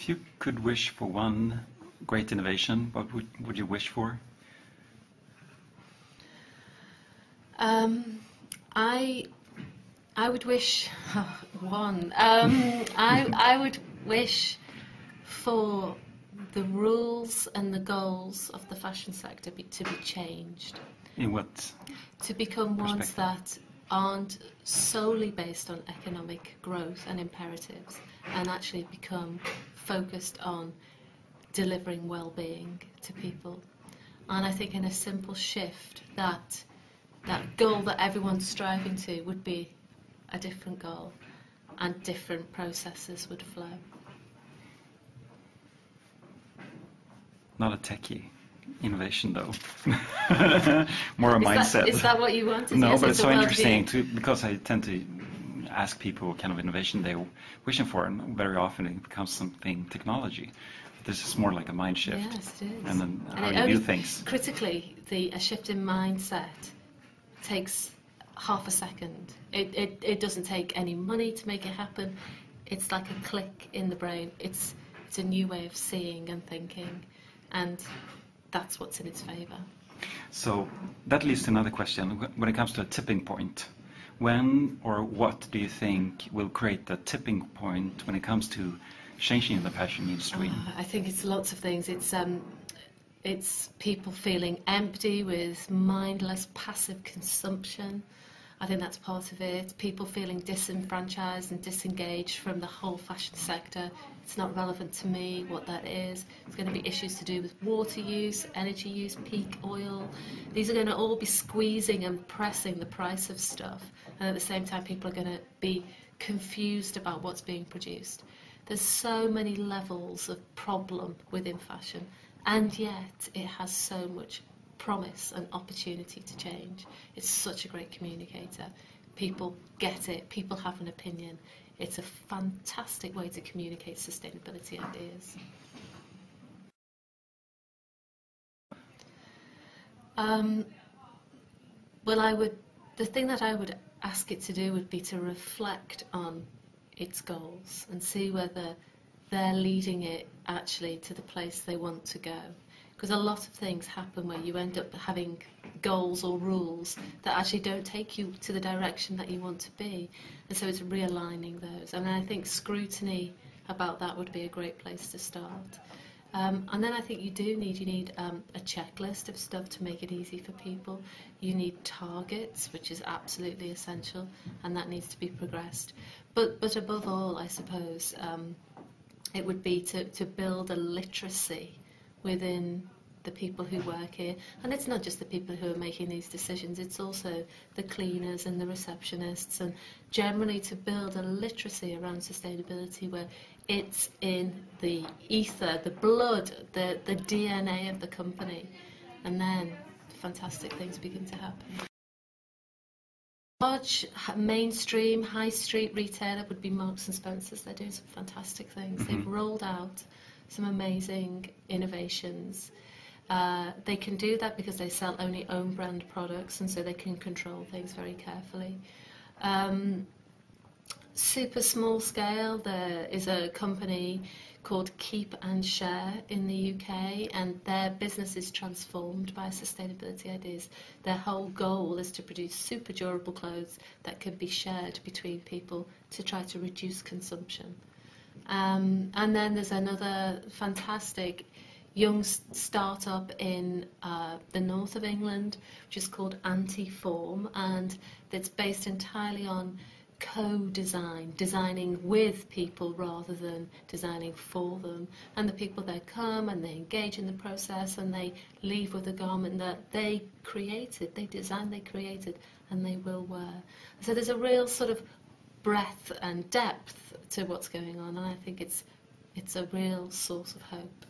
If you could wish for one great innovation, what would you wish for? I would wish one. I would wish for the rules and the goals of the fashion sector to be changed. In what? To become ones that aren't solely based on economic growth and imperatives, and actually become focused on delivering well-being to people. And I think in a simple shift, that goal that everyone's striving to would be a different goal, and different processes would flow. Not a techie innovation, though. More a mindset. Is that what you want? No, yes, but it's so interesting because I tend to ask people what kind of innovation they're wishing for, and very often it becomes something technology. But this is more like a mind shift. Yes, it is. And then how you do things. Critically, a shift in mindset takes half a second. It doesn't take any money to make it happen. It's like a click in the brain. It's a new way of seeing and thinking, and that's what's in its favour. So that leads to another question. When it comes to a tipping point, when or what do you think will create the tipping point when it comes to changing the fashion industry? I think it's lots of things. It's people feeling empty with mindless, passive consumption. I think that's part of it. People feeling disenfranchised and disengaged from the whole fashion sector. It's not relevant to me what that is. It's going to be issues to do with water use, energy use, peak oil. These are going to all be squeezing and pressing the price of stuff. And at the same time, people are going to be confused about what's being produced. There's so many levels of problem within fashion, and yet it has so much promise and opportunity to change. It's such a great communicator. People get it, people have an opinion. It's a fantastic way to communicate sustainability ideas. Well, the thing that I would ask it to do would be to reflect on its goals and see whether they're leading it actually to the place they want to go. Because a lot of things happen where you end up having goals or rules that actually don't take you to the direction that you want to be. And so it's realigning those. And I think scrutiny about that would be a great place to start. And then I think you need a checklist of stuff to make it easy for people. You need targets, which is absolutely essential, and that needs to be progressed. But above all, I suppose, it would be to build a literacy within the people who work here. And it's not just the people who are making these decisions, it's also the cleaners and the receptionists, and generally to build a literacy around sustainability where it's in the ether, the blood, the DNA of the company, and then fantastic things begin to happen. Large, mainstream, high street retailer would be Marks and Spencer's. They're doing some fantastic things. They've rolled out some amazing innovations. They can do that because they sell only own brand products, and so they can control things very carefully. Super small scale, there is a company called Keep and Share in the UK, and their business is transformed by sustainability ideas. Their whole goal is to produce super durable clothes that can be shared between people to try to reduce consumption. And then there's another fantastic young startup in the north of England, which is called Anti-Form, and it's based entirely on co-design, designing with people rather than designing for them. And the people there come and they engage in the process and they leave with a garment that they created, they designed, they created, and they will wear. So there's a real sort of breadth and depth to what's going on, and I think it's a real source of hope.